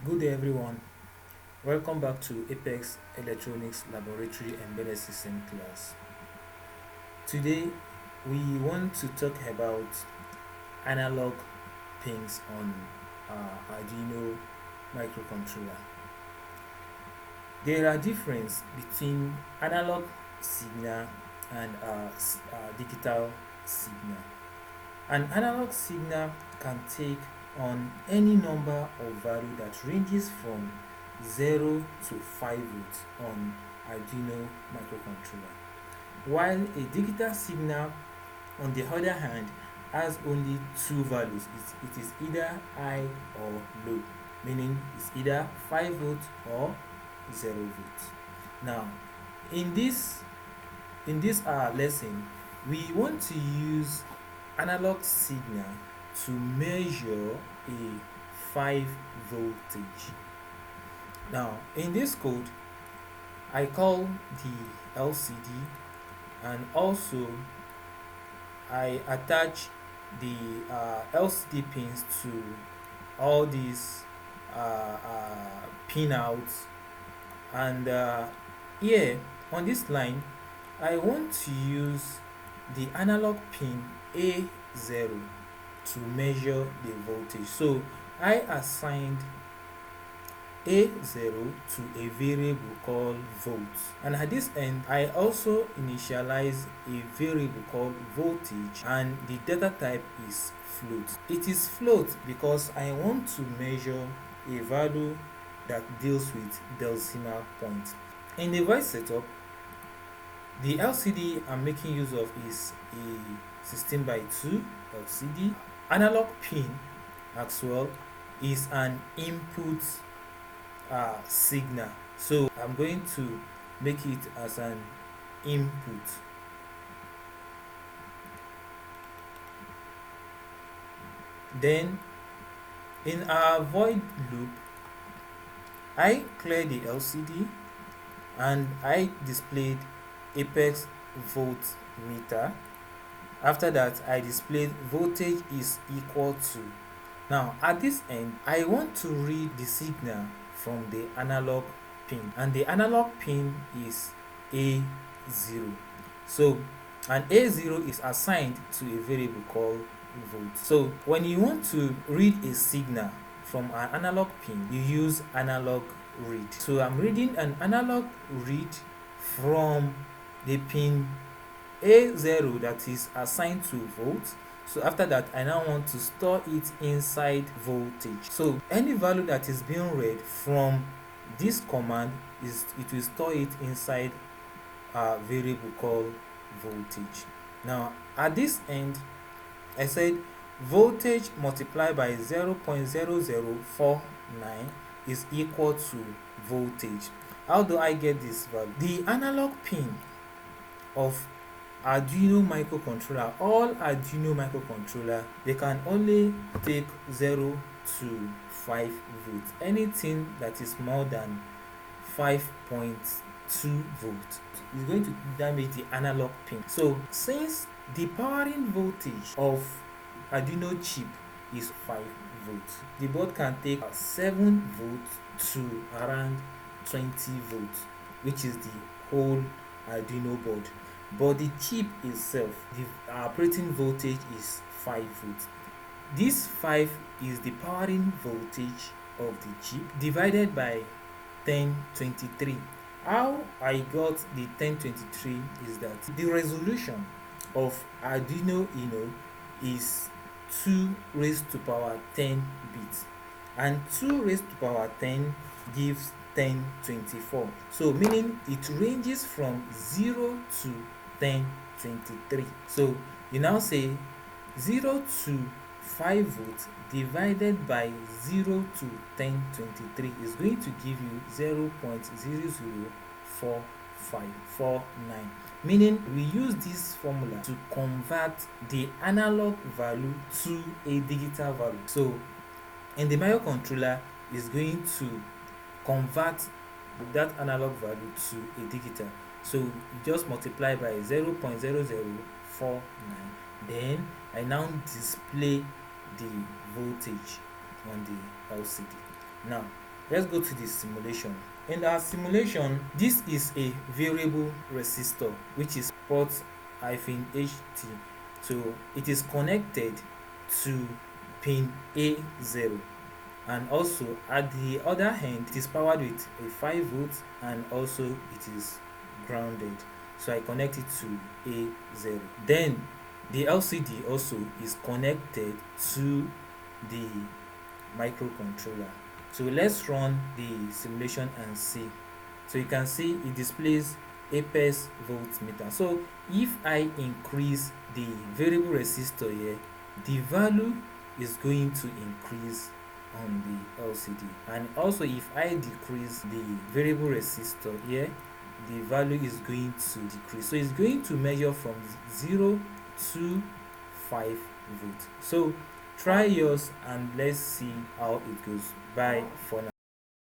Good day everyone, welcome back to Apex Electronics Laboratory Embedded System class. Today we want to talk about analog pins on Arduino microcontroller. There are differences between analog signal and digital signal. An analog signal can take on any number of value that ranges from 0 to 5 volts on Arduino microcontroller, while a digital signal on the other hand has only two values. It is either high or low, meaning it's either 5 volts or 0 volts. Now in this lesson, we want to use analog signal to measure a 5 voltage. Now in this code, I call the LCD and also I attach the LCD pins to all these pinouts, and here on this line I want to use the analog pin A0 to measure the voltage. So I assigned A0 to a variable called volts, and at this end I also initialize a variable called voltage, and the data type is float. It is float because I want to measure a value that deals with decimal point. In the voice setup, the LCD I'm making use of is a 16x2 LCD. Analog pin as well is an input signal, so I'm going to make it as an input. Then in our void loop, I clear the LCD and I displayed Apex voltmeter. After that, I displayed voltage is equal to. Now at this end, I want to read the signal from the analog pin, and the analog pin is A0. So an A0 is assigned to a variable called volt. So when you want to read a signal from an analog pin, you use analog read. So I'm reading an analog read from the pin A0 that is assigned to volt. So after that, I now want to store it inside voltage. So any value that is being read from this command it will store it inside a variable called voltage. Now at this end, I said voltage multiplied by 0.0049 is equal to voltage. How do I get this value? The analog pin of Arduino microcontroller, all Arduino microcontroller, they can only take 0 to 5 volts. Anything that is more than 5.2 volts is going to damage the analog pin. So since the powering voltage of Arduino chip is 5 volts, the board can take 7 volts to around 20 volts, which is the whole Arduino board. But the chip itself, the operating voltage is 5 volts. This 5 is the powering voltage of the chip divided by 1023. How I got the 1023 is that the resolution of Arduino Uno is 2 raised to power 10 bits, and 2 raised to power 10 gives 1024. So meaning it ranges from 0 to 1023. So you now say 0 to 5 volts divided by 0 to 1023 is going to give you 0.004549, meaning we use this formula to convert the analog value to a digital value. So in the microcontroller is going to convert that analog value to a digital. So you just multiply by 0.0049. Then I now display the voltage on the LCD. Now let's go to the simulation. In our simulation, this is a variable resistor which is port -ht. So it is connected to pin A0, and also at the other hand it is powered with a 5 volts, and also it is grounded. So I connect it to A0. Then the LCD also is connected to the microcontroller. So let's run the simulation and see. So you can see it displays apex voltmeter. So if I increase the variable resistor here, the value is going to increase on the LCD, and also if I decrease the variable resistor here, the value is going to decrease. So it's going to measure from 0 to 5 volts. So try yours and let's see how it goes. Bye for now.